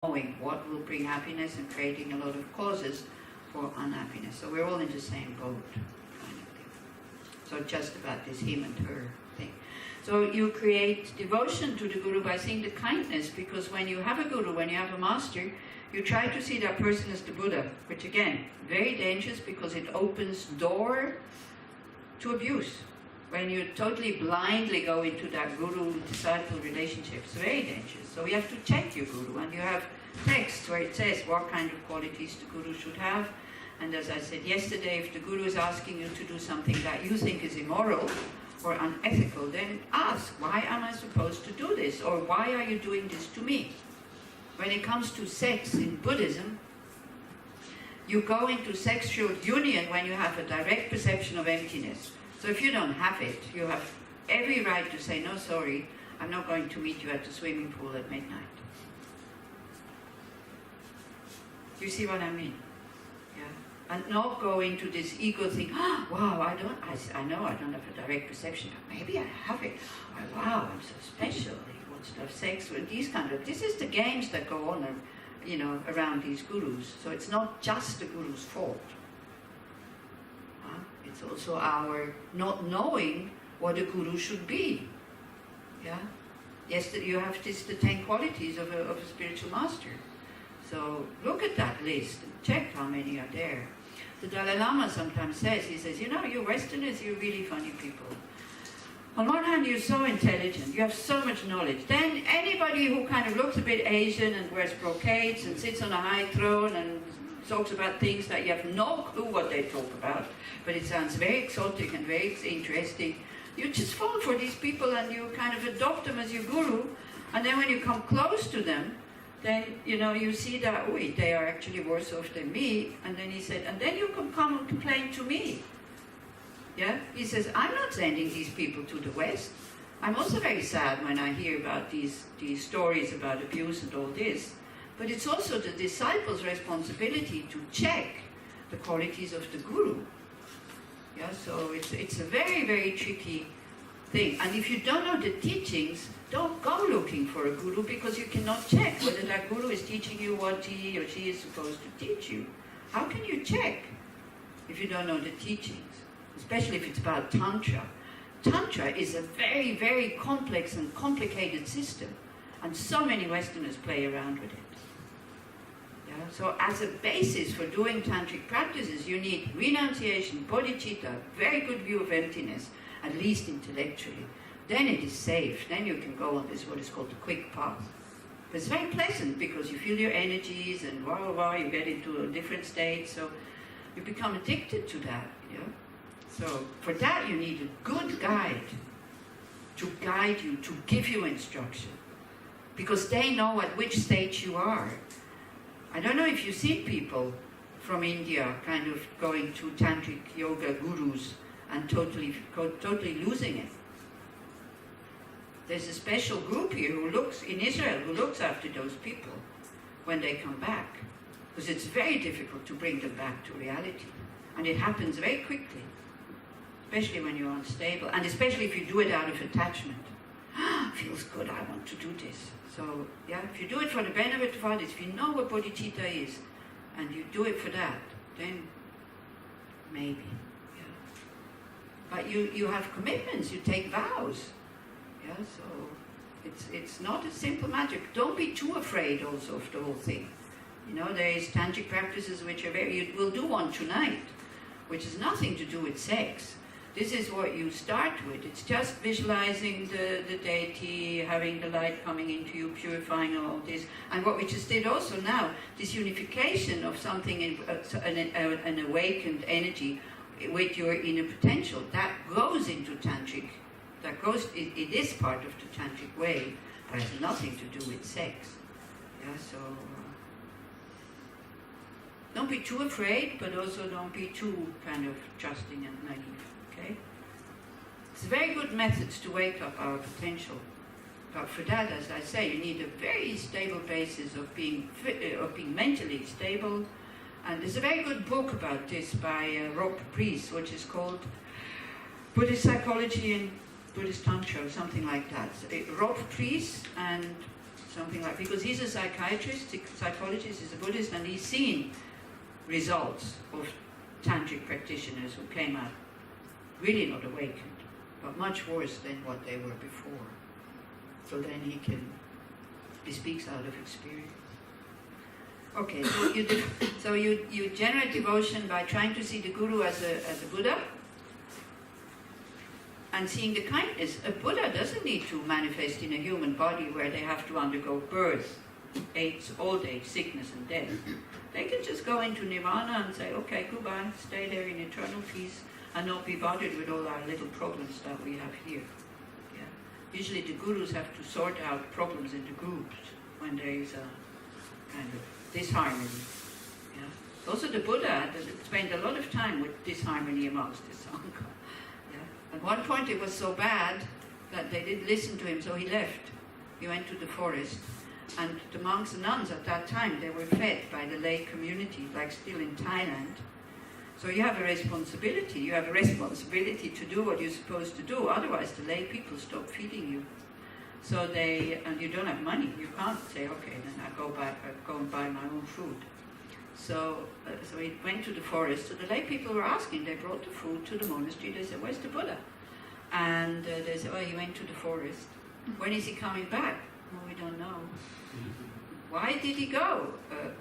knowing what will bring happiness and creating a lot of causes for unhappiness. So we're all in the same boat, kind of thing. So just about this him and her thing. So you create devotion to the Guru by seeing the kindness, because when you have a Guru, when you have a master, you try to see that person as the Buddha, which again, very dangerous because it opens door to abuse. When you totally blindly go into that guru-disciple relationship, it's very dangerous. So you have to check your guru, and you have texts where it says what kind of qualities the guru should have. And as I said yesterday, if the guru is asking you to do something that you think is immoral or unethical, then ask, why am I supposed to do this? Or why are you doing this to me? When it comes to sex in Buddhism, you go into sexual union when you have a direct perception of emptiness. So if you don't have it, you have every right to say, no, sorry, I'm not going to meet you at the swimming pool at midnight. Do you see what I mean? Yeah. And not go into this ego thing, oh, wow, I know I don't have a direct perception, but maybe I have it. Oh, wow, I'm so special. He wants to have sex with these kind of, this is the games that go on, around these gurus. So it's not just the guru's fault. It's also our not knowing what a guru should be. Yeah. Yes, you have the 10 qualities of a spiritual master. So look at that list and check how many are there. The Dalai Lama sometimes says, he says, you Westerners, you're really funny people. On one hand, you're so intelligent, you have so much knowledge. Then anybody who kind of looks a bit Asian and wears brocades and sits on a high throne and talks about things that you have no clue what they talk about, but it sounds very exotic and very interesting. You just fall for these people and you kind of adopt them as your guru, and then when you come close to them, then you see that, oh, they are actually worse off than me. And then he said, and then you can come and complain to me. Yeah, he says, I'm not sending these people to the West. I'm also very sad when I hear about these stories about abuse and all this. But it's also the disciple's responsibility to check the qualities of the guru. Yeah, so it's a very, very tricky thing. And if you don't know the teachings, don't go looking for a guru, because you cannot check whether that guru is teaching you what he or she is supposed to teach you. How can you check if you don't know the teachings? Especially if it's about Tantra. Tantra is a very, very complex and complicated system. And so many Westerners play around with it. Yeah? So as a basis for doing tantric practices, you need renunciation, bodhicitta, very good view of emptiness, at least intellectually. Then it is safe. Then you can go on this, what is called the quick path. But it's very pleasant because you feel your energies and you get into a different state. So you become addicted to that. Yeah? So for that you need a good guide to guide you, to give you instruction. Because they know at which stage you are. I don't know if you see people from India kind of going to tantric yoga gurus and totally losing it. There's a special group here in Israel who looks after those people when they come back. Because it's very difficult to bring them back to reality. And it happens very quickly. Especially when you're unstable. And especially if you do it out of attachment. Feels good, I want to do this. So, yeah, if you do it for the benefit of others, if you know what bodhicitta is, and you do it for that, then maybe. Yeah. But you have commitments, you take vows. Yeah, so it's not a simple magic. Don't be too afraid also of the whole thing. There is tantric practices which are we'll do one tonight, which has nothing to do with sex. This is what you start with. It's just visualizing the deity, having the light coming into you, purifying all this. And what we just did also now, this unification of something, an awakened energy with your inner potential, that goes into tantric. It is part of the tantric way, but has nothing to do with sex. Yeah, so don't be too afraid, but also don't be too kind of trusting and naive. Okay? It's very good methods to wake up our potential. But for that, as I say, you need a very stable basis of being mentally stable. And there's a very good book about this by Rob Priest, which is called Buddhist Psychology and Buddhist Tantra, or something like that. Rob Priest and something like, because he's a psychiatrist, psychologist, he's a Buddhist, and he's seen results of tantric practitioners who came out really not awakened, but much worse than what they were before. So then he speaks out of experience. Okay, so you generate devotion by trying to see the Guru as a Buddha, and seeing the kindness. A Buddha doesn't need to manifest in a human body where they have to undergo birth, old age, sickness and death. They can just go into nirvana and say, okay, goodbye, stay there in eternal peace and not be bothered with all our little problems that we have here. Yeah. Usually the gurus have to sort out problems in the groups when there is a kind of disharmony. Yeah. Also the Buddha spent a lot of time with disharmony amongst the Sangha. Yeah. At one point it was so bad that they didn't listen to him, so he left. He went to the forest. And the monks and nuns at that time, they were fed by the lay community, like still in Thailand. So you have a responsibility. You have a responsibility to do what you're supposed to do. Otherwise, the lay people stop feeding you. So and you don't have money. You can't say, okay, then I go and buy my own food. So he went to the forest. So the lay people were asking. They brought the food to the monastery. They said, where's the Buddha? And they said, oh, he went to the forest. When is he coming back? Well, we don't know. Why did he go?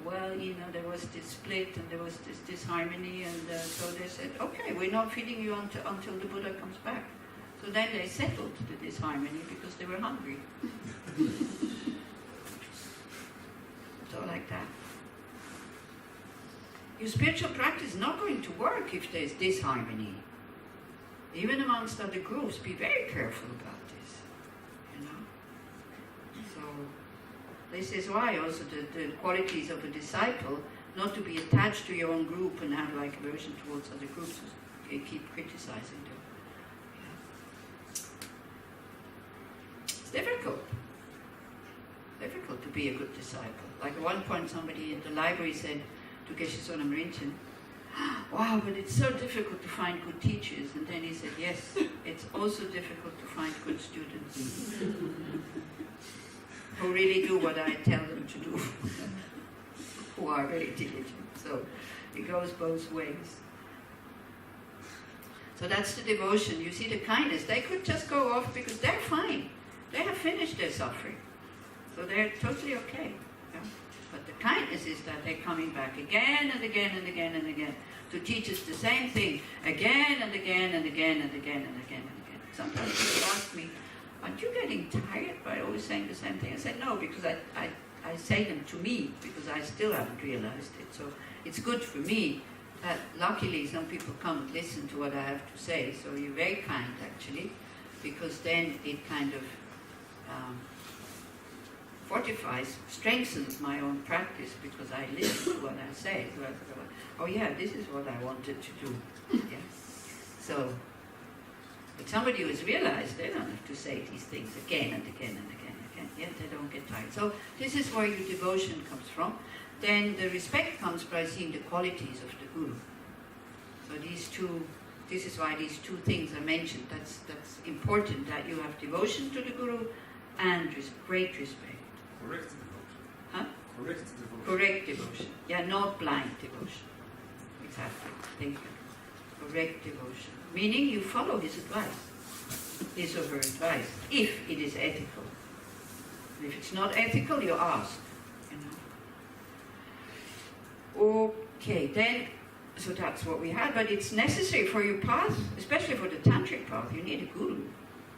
Well, there was this split and there was this disharmony, and so they said, okay, we're not feeding you until the Buddha comes back. So then they settled the disharmony because they were hungry. So like that. Your spiritual practice is not going to work if there's disharmony. Even amongst other groups, be very careful about this. So this is why also the qualities of a disciple, not to be attached to your own group and have like aversion towards other groups, you keep criticizing them. Yeah. It's difficult to be a good disciple. Like at one point somebody in the library said to Geshe Sonam Rinchen, wow, but it's so difficult to find good teachers. And then he said, yes, it's also difficult to find good students who really do what I tell them to do, who are very diligent. So it goes both ways. So that's the devotion. You see the kindness. They could just go off because they're fine. They have finished their suffering. So they're totally okay. Yeah? But the kindness is that they're coming back again and again and again and again to teach us the same thing again and again and again and again and again and again. Sometimes people ask me, aren't you getting tired by always saying the same thing? I said, no, because I say them to me, because I still haven't realized it. So it's good for me that luckily some people come and listen to what I have to say. So you're very kind, actually, because then it kind of fortifies, strengthens my own practice, because I listen to what I say. So I go, oh yeah, this is what I wanted to do. Yeah. So, but somebody who has realized they don't have to say these things again and again and again and again, yet they don't get tired. So this is where your devotion comes from. Then the respect comes by seeing the qualities of the Guru. So this is why these two things are mentioned. That's important, that you have devotion to the Guru and great respect. Correct devotion. Huh? Correct devotion. Correct devotion. Yeah, not blind devotion. Exactly. Thank you. Correct devotion. Meaning you follow his advice, his or her advice, if it is ethical. And if it's not ethical, you ask. Okay, then, so that's what we had, but it's necessary for your path, especially for the tantric path, you need a guru.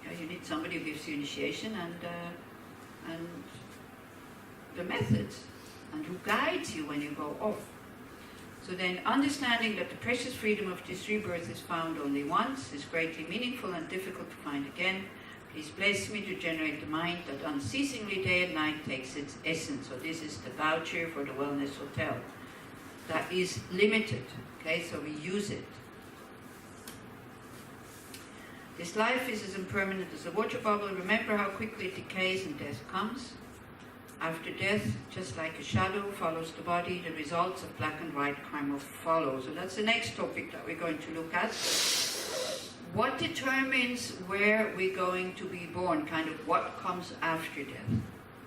Yeah, you need somebody who gives you initiation and the methods, and who guides you when you go off. So then, understanding that the precious freedom of this rebirth is found only once is greatly meaningful and difficult to find again. Please bless me to generate the mind that unceasingly day and night takes its essence. So this is the voucher for the Wellness Hotel. That is limited, okay, so we use it. This life is as impermanent as a water bubble. Remember how quickly it decays and death comes. After death, just like a shadow follows the body, the results of black and white karma follow. So that's the next topic that we're going to look at. What determines where we're going to be born, kind of what comes after death?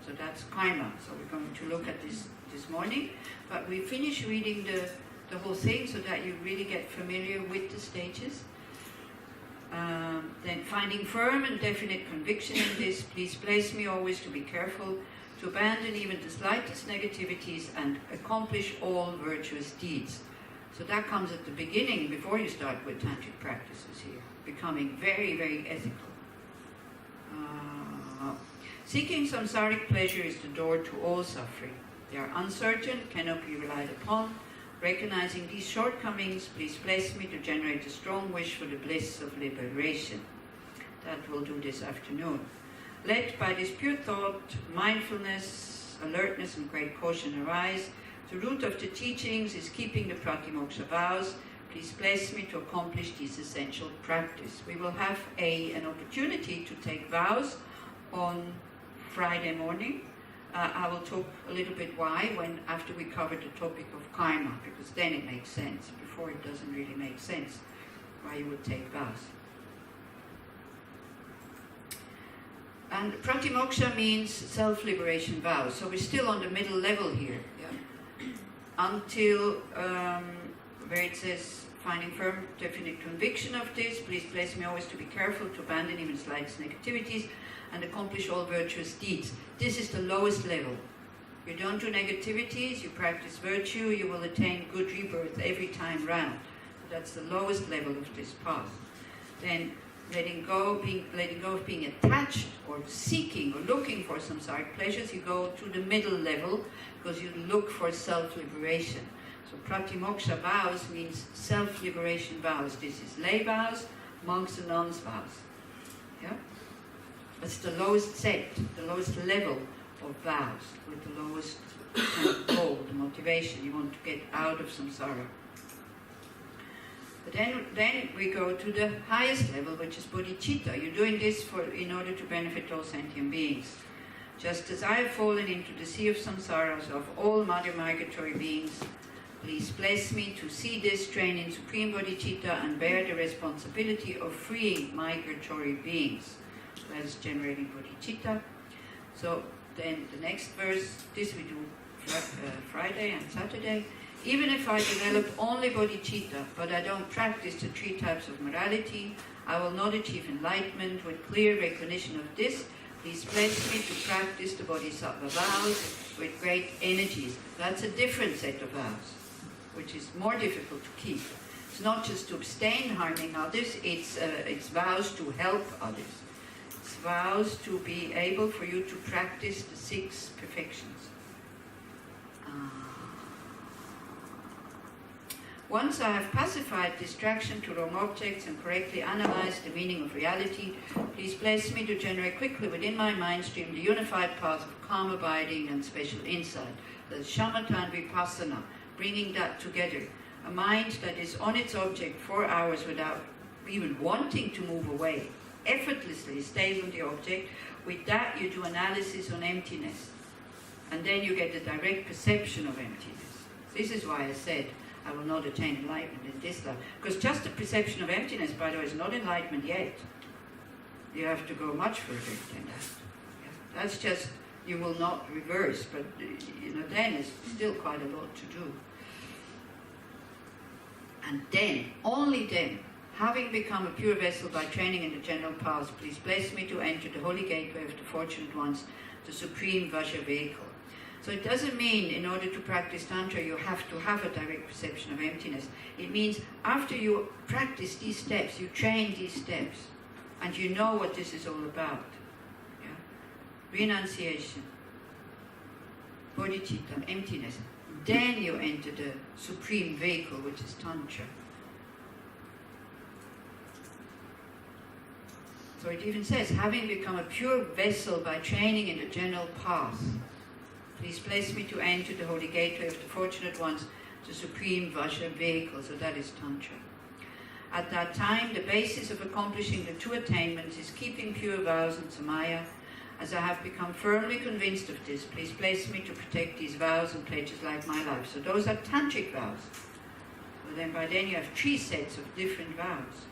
So that's karma. So we're going to look at this morning. But we finish reading the whole thing so that you really get familiar with the stages. Then finding firm and definite conviction in this, please place me always to be careful, to abandon even the slightest negativities and accomplish all virtuous deeds. So that comes at the beginning, before you start with tantric practices here, becoming very, very ethical. Seeking samsaric pleasure is the door to all suffering. They are uncertain, cannot be relied upon. Recognizing these shortcomings, please bless me to generate a strong wish for the bliss of liberation. That we'll do this afternoon. Let by this pure thought, mindfulness, alertness, and great caution arise. The root of the teachings is keeping the pratimoksha vows. Please bless me to accomplish this essential practice. We will have an opportunity to take vows on Friday morning. I will talk a little bit why after we cover the topic of karma, because then it makes sense. Before it doesn't really make sense why you would take vows. And pratimoksha means self-liberation vows. So we're still on the middle level here. Yeah? Until where it says, finding firm, definite conviction of this, please bless me always to be careful, to abandon even slightest negativities, and accomplish all virtuous deeds. This is the lowest level. You don't do negativities, you practice virtue, you will attain good rebirth every time round. That's the lowest level of this path. Then letting go of being attached or seeking or looking for samsaric pleasures, you go to the middle level because you look for self-liberation. So pratimoksha vows means self-liberation vows. This is lay vows, monks and nuns vows. Yeah? That's the lowest set, the lowest level of vows, with the lowest kind of goal, the motivation. You want to get out of samsara. But then we go to the highest level, which is bodhicitta. You're doing this in order to benefit all sentient beings. Just as I have fallen into the sea of samsaras of all mother migratory beings, please bless me to see this, train in supreme bodhicitta, and bear the responsibility of freeing migratory beings. That is generating bodhicitta. So then the next verse, this we do Friday and Saturday. Even if I develop only bodhicitta, but I don't practice the 3 types of morality, I will not achieve enlightenment. With clear recognition of this, please bless me to practice the bodhisattva vows with great energies. That's a different set of vows, which is more difficult to keep. It's not just to abstain harming others, it's vows to help others. It's vows to be able for you to practice the 6 perfections. Once I have pacified distraction to wrong objects and correctly analyzed the meaning of reality, please bless me to generate quickly within my mind stream the unified path of calm abiding and special insight, the shamatha and vipassana, bringing that together. A mind that is on its object 4 hours without even wanting to move away, effortlessly stays on the object. With that you do analysis on emptiness, and then you get the direct perception of emptiness. This is why I said I will not attain enlightenment in this life. Because just the perception of emptiness, by the way, is not enlightenment yet. You have to go much further than that. Yeah. That's just, you will not reverse, but then it's still quite a lot to do. And then, only then, having become a pure vessel by training in the general paths, please bless me to enter the holy gateway of the fortunate ones, the supreme Vajra vehicle. So it doesn't mean in order to practice Tantra you have to have a direct perception of emptiness. It means after you practice these steps, you train these steps, and you know what this is all about. Yeah? Renunciation, bodhicitta, emptiness. Then you enter the supreme vehicle, which is Tantra. So it even says, having become a pure vessel by training in the general path, please bless me to enter the holy gateway of the fortunate ones, the supreme Vajra vehicle. So that is Tantra. At that time, the basis of accomplishing the 2 attainments is keeping pure vows and samaya. As I have become firmly convinced of this, please bless me to protect these vows and pledges like my life. So those are tantric vows. So then by then you have 3 sets of different vows.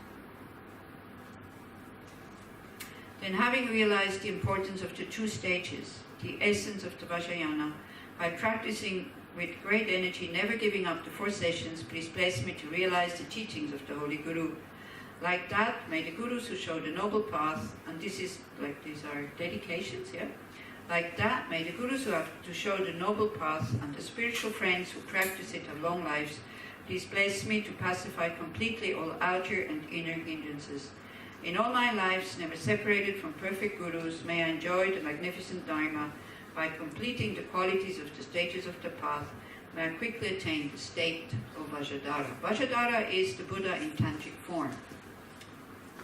Then having realized the importance of the 2 stages, the essence of the Vajrayana, by practicing with great energy, never giving up the 4 sessions, please bless me to realize the teachings of the Holy Guru. Like that, may the Gurus who show the noble path, and this is like these are dedications, yeah? Like that, may the Gurus who have to show the noble path and the spiritual friends who practice it have long lives, please bless me to pacify completely all outer and inner hindrances. In all my lives, never separated from perfect Gurus, may I enjoy the magnificent Dharma by completing the qualities of the stages of the path. May I quickly attain the state of Vajradhara. Vajradhara is the Buddha in tantric form.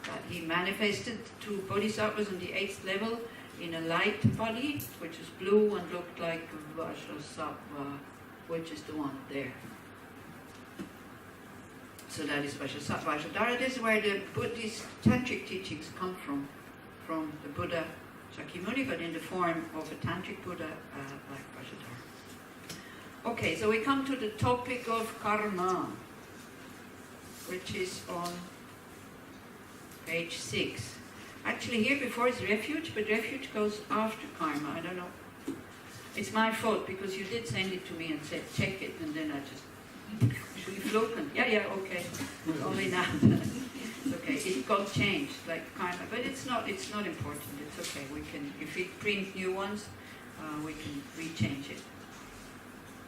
That he manifested 2 bodhisattvas on the 8th level in a light body, which is blue and looked like a Vajrasattva, which is the one there. So that is Vajradhara. This is where the Buddhist tantric teachings come from the Buddha Shakyamuni, but in the form of a tantric Buddha like Vajradhara. Okay, so we come to the topic of karma, which is on page 6. Actually, here before is refuge, but refuge goes after karma. I don't know. It's my fault because you did send it to me and said check it, and then I just we've looked. Yeah, okay. Only now. It's okay. It got changed like karma, but it's not important. It's okay. We can, if we print new ones, we can rechange it.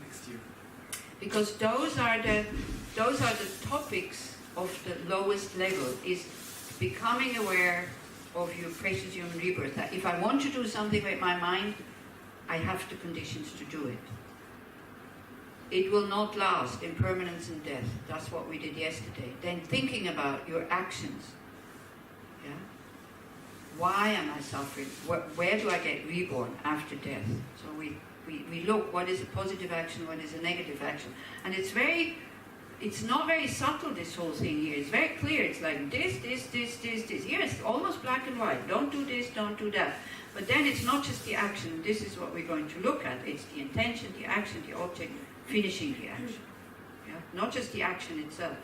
Next year. Because those are the topics of the lowest level, is becoming aware of your precious human rebirth. That if I want to do something with my mind, I have the conditions to do it. It will not last, impermanence and death. That's what we did yesterday. Then thinking about your actions. Yeah? Why am I suffering? Where do I get reborn after death? So we look, what is a positive action, what is a negative action. And it's not very subtle, this whole thing here. It's very clear. It's like this. Here it's almost black and white. Don't do this, don't do that. But then it's not just the action. This is what we're going to look at. It's the intention, the action, the object, finishing the action. Yeah? Not just the action itself.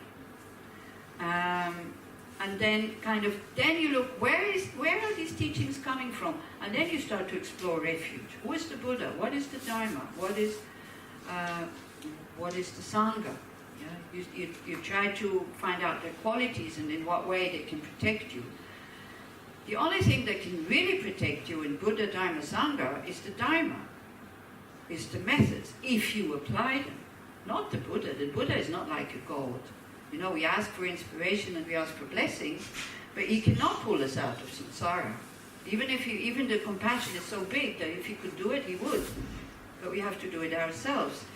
And then then you look, where are these teachings coming from? And then you start to explore refuge. Who is the Buddha? What is the Dharma? What is the Sangha? Yeah? You try to find out their qualities and in what way they can protect you. The only thing that can really protect you in Buddha, Dharma, Sangha is the Dharma, is the methods, if you apply them. Not the Buddha. The Buddha is not like a god. You know, we ask for inspiration and we ask for blessings, but he cannot pull us out of samsara. Even the compassion is so big that if he could do it, he would. But we have to do it ourselves.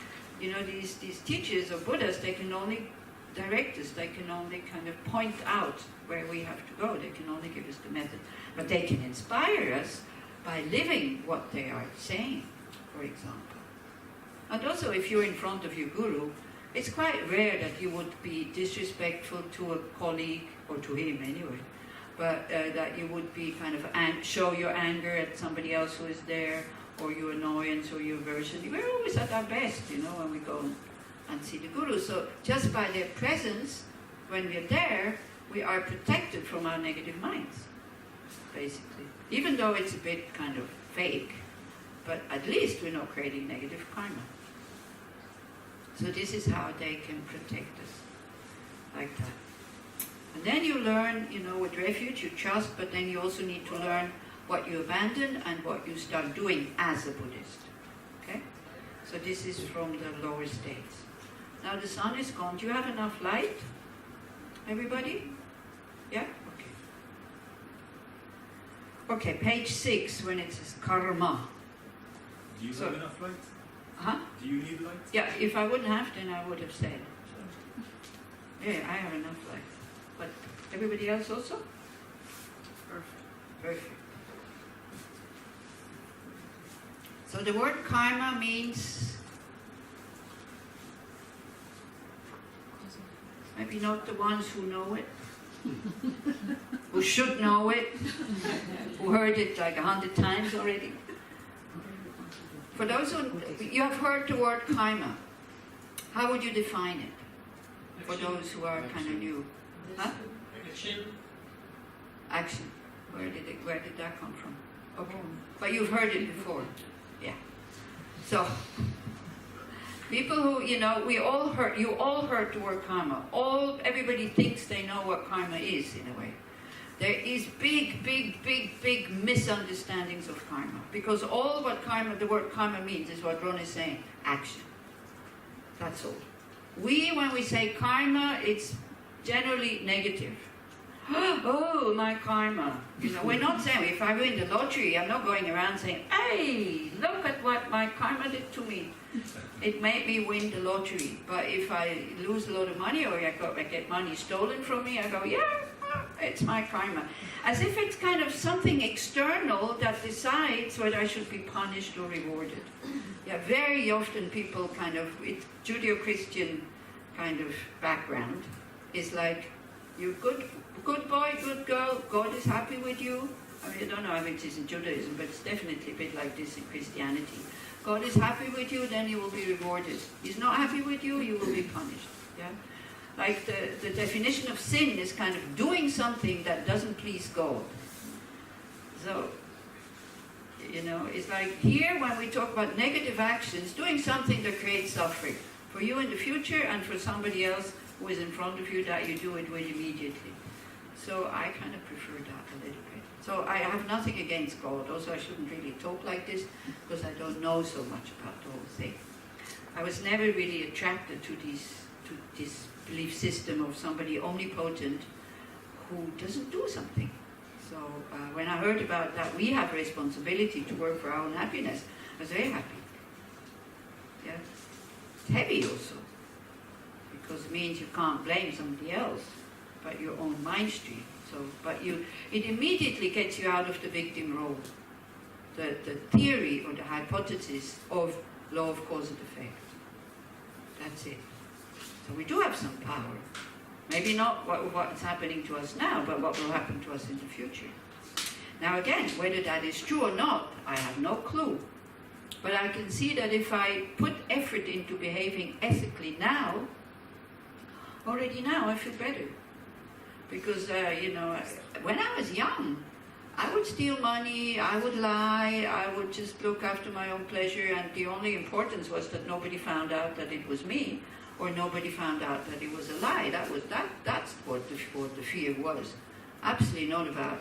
You know, these teachers of Buddhas, they can only direct us. They can only kind of point out where we have to go. They can only give us the method. But they can inspire us by living what they are saying, for example. And also, if you're in front of your guru, it's quite rare that you would be disrespectful to a colleague, or to him anyway, but that you would be kind of show your anger at somebody else who is there, or your annoyance or your aversion. We're always at our best, you know, when we go and see the guru. So just by their presence, when we're there, we are protected from our negative minds, basically. Even though it's a bit kind of fake, but at least we're not creating negative karma. So this is how they can protect us, like that. And then you learn, you know, with refuge, you trust, but then you also need to learn what you abandon and what you start doing as a Buddhist. Okay? So this is from the lower states. Now the sun is gone. Do you have enough light? Everybody? Yeah? Okay. Okay, page 6, when it says karma. Do you have enough light? Huh? Do you need light? Yeah, if I wouldn't have, then I would have said. Yeah, I have enough light. But everybody else also? Perfect. So the word karma means maybe not the ones who know it, who should know it, who heard it like 100 times already. For those who, you have heard the word karma. How would you define it? For those who are kind of new. Huh? Action. Where did that come from? Okay. But you've heard it before. So, people who, you know, you all heard the word karma. Everybody thinks they know what karma is, in a way. There is big misunderstandings of karma. Because all what the word karma means is what Ron is saying, action. That's all. When we say karma, it's generally negative. Oh, my karma. You know, we're not saying, if I win the lottery, I'm not going around saying, hey, look at what my karma did to me. It made me win the lottery. But if I lose a lot of money or I get money stolen from me, I go, yeah, it's my karma. As if it's kind of something external that decides whether I should be punished or rewarded. Yeah, very often people kind of, with Judeo-Christian kind of background, is like, you're good boy, good girl, God is happy with you. I mean, I don't know if it is in Judaism, but it's definitely a bit like this in Christianity. God is happy with you, then you will be rewarded. He's not happy with you, you will be punished. Yeah? Like the definition of sin is kind of doing something that doesn't please God. So, you know, it's like here when we talk about negative actions, doing something that creates suffering for you in the future and for somebody else who is in front of you that you do it with immediately. So I kind of prefer that a little bit. So I have nothing against God. Also, I shouldn't really talk like this because I don't know so much about the whole thing. I was never really attracted to this belief system of somebody omnipotent who doesn't do something. So when I heard about that we have a responsibility to work for our own happiness, I was very happy. Yeah, it's heavy also, because it means you can't blame somebody else but your own mind stream. So, it immediately gets you out of the victim role. The theory or the hypothesis of law of cause and effect. That's it. So we do have some power. Maybe not what's happening to us now, but what will happen to us in the future. Now again, whether that is true or not, I have no clue. But I can see that if I put effort into behaving ethically now, already now I feel better. Because, you know, when I was young, I would steal money, I would lie, I would just look after my own pleasure, and the only importance was that nobody found out that it was me, or nobody found out that it was a lie. That's what the fear was. Absolutely not about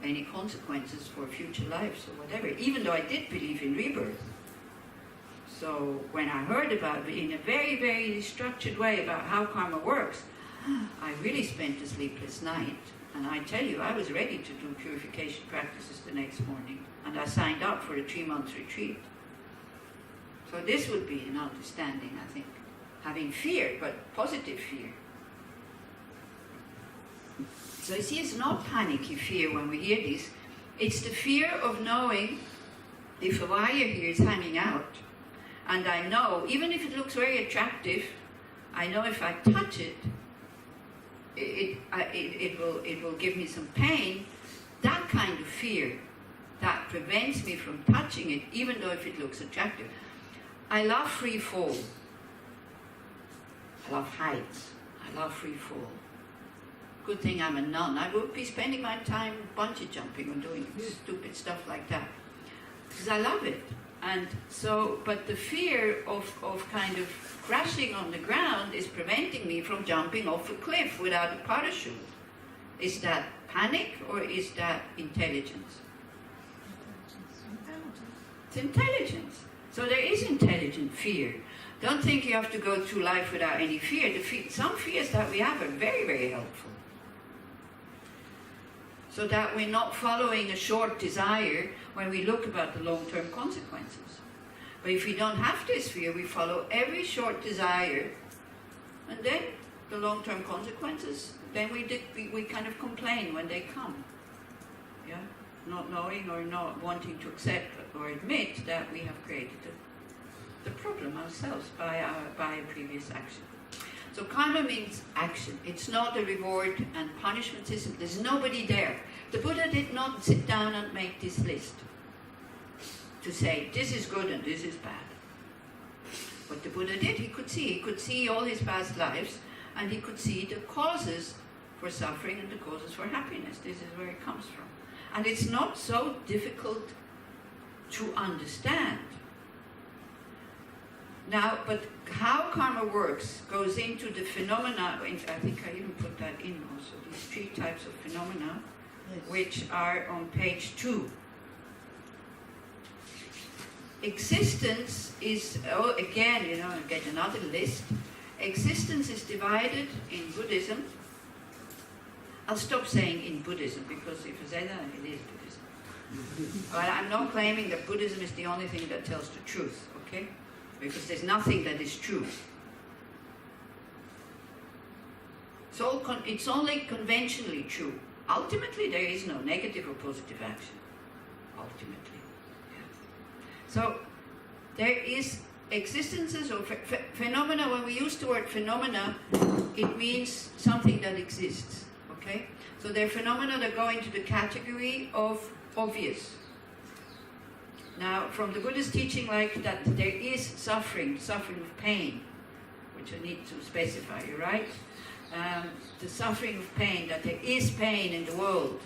any consequences for future lives or whatever, even though I did believe in rebirth. So when I heard about it in a very, very structured way about how karma works, I really spent a sleepless night. And I tell you, I was ready to do purification practices the next morning. And I signed up for a 3-month retreat. So this would be an understanding, I think. Having fear, but positive fear. So you see, it's not panicky fear when we hear this. It's the fear of knowing if a wire here is hanging out, and I know, even if it looks very attractive, I know if I touch it, it will give me some pain. That kind of fear that prevents me from touching it, even though if it looks attractive. I love free fall. I love heights. I love free fall. Good thing I'm a nun. I would be spending my time bungee jumping and doing stupid stuff like that. Because I love it. And so, but the fear of kind of crashing on the ground is preventing me from jumping off a cliff without a parachute. Is that panic or is that intelligence? It's intelligence. So there is intelligent fear. Don't think you have to go through life without any fear. Some fears that we have are very, very helpful. So that we're not following a short desire when we look about the long-term consequences. But if we don't have this fear, we follow every short desire, and then the long-term consequences, then we kind of complain when they come. Yeah? Not knowing or not wanting to accept or admit that we have created the problem ourselves by a previous action. So karma means action. It's not a reward and punishment system. There's nobody there. The Buddha did not sit down and make this list to say, this is good and this is bad. What the Buddha did, he could see all his past lives, and he could see the causes for suffering and the causes for happiness. This is where it comes from. And it's not so difficult to understand. Now, but how karma works goes into the phenomena, I think I even put that in also, these 3 types of phenomena, which are on page 2. Existence is, again, get another list. Existence is divided in Buddhism. I'll stop saying in Buddhism, because if I say that, it is Buddhism. But I'm not claiming that Buddhism is the only thing that tells the truth, okay? Because there's nothing that is true. It's only conventionally true. Ultimately, there is no negative or positive action. Ultimately. Yeah. So, there is existences or phenomena. When we use the word phenomena, it means something that exists. Okay? So there are phenomena that go into the category of obvious. Now, from the Buddha's teaching, like that there is suffering of pain, which I need to specify, right? The suffering of pain, that there is pain in the world,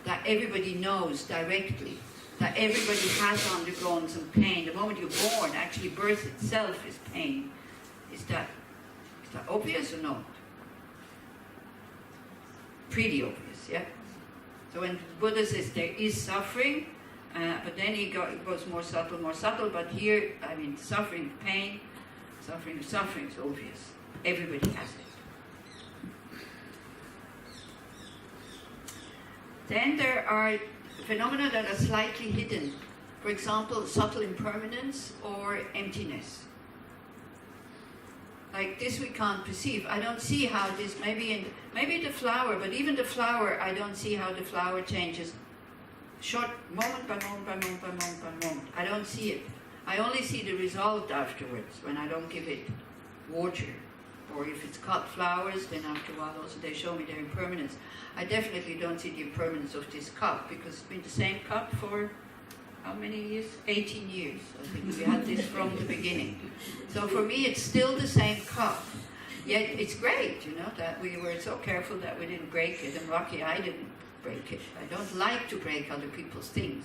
that everybody knows directly, that everybody has undergone some pain. The moment you're born, actually birth itself is pain. Is that obvious or not? Pretty obvious, yeah? So when Buddha says there is suffering, but then he goes more subtle, but here, I mean, suffering of pain, suffering is obvious. Everybody has it. Then there are phenomena that are slightly hidden. For example, subtle impermanence or emptiness. Like this we can't perceive. I don't see how this, maybe the flower, but even the flower, I don't see how the flower changes. Short, moment by moment by moment by moment by moment. I don't see it. I only see the result afterwards, when I don't give it water. Or if it's cut flowers, then after a while also they show me their impermanence. I definitely don't see the impermanence of this cup, because it's been the same cup for how many years? 18 years. I think we had this from the beginning. So for me, it's still the same cup. Yet it's great, that we were so careful that we didn't break it. I'm lucky I didn't break it. I don't like to break other people's things.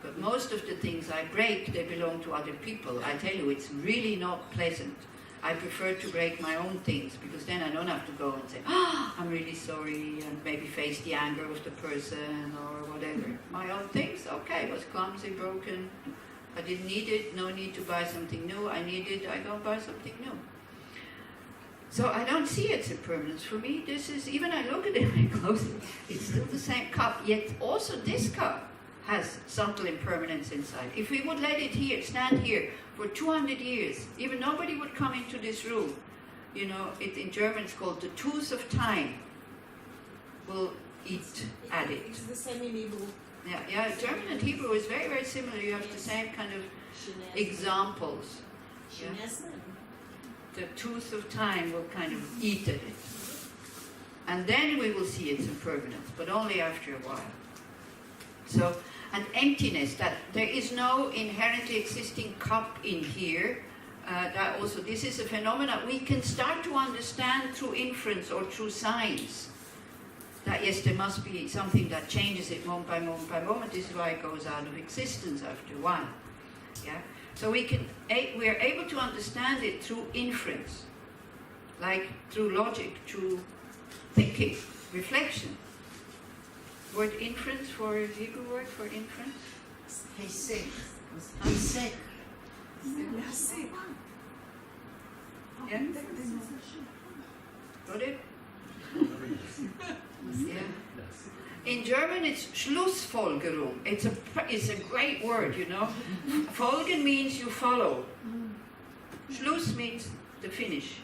But most of the things I break, they belong to other people. I tell you, it's really not pleasant. I prefer to break my own things, because then I don't have to go and say, I'm really sorry, and maybe face the anger of the person or whatever. My own things, okay, was clumsy, broken. I didn't need it, no need to buy something new. I need it, I go buy something new. So I don't see its impermanence. For me, this is, even I look at it very closely, it's still the same cup, yet also this cup has subtle impermanence inside. If we would let it stand here for 200 years, even nobody would come into this room. In German it's called the tooth of time will eat at it. It's the same in Hebrew. Yeah, German and Hebrew is very, very similar. You have the same kind of examples. Yeah? The tooth of time will kind of eat at it. And then we will see its impermanence, but only after a while. So, and emptiness, that there is no inherently existing cup in here. That also, this is a phenomenon we can start to understand through inference or through science. That yes, there must be something that changes it moment by moment by moment. This is why it goes out of existence after a while. Yeah. So we are able to understand it through inference, like through logic, through thinking, reflection. Word inference for Hebrew word for inference? Hesek. Hesek. Yeah? Got it? Yeah. In German, it's Schlussfolgerung. It's a great word, Folgen means you follow. Schluss means the finish.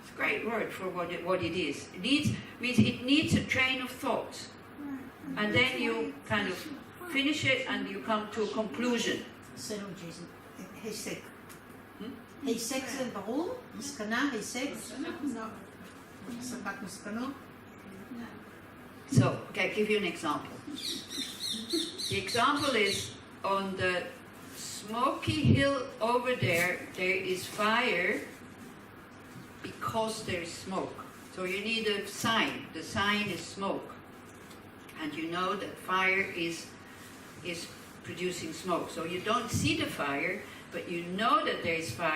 It's a great word for what it is. It needs a train of thought. And then you kind of finish it and you come to a conclusion. Hesek. Hesek זה ברור? מסקנה, היסק? הסקת מסקנות? So, okay, I'll give you an example. The example is on the smoky hill over there is fire because there is smoke. So you need a sign. The sign is smoke. And you know that fire is producing smoke. So you don't see the fire, but you know that there is fire.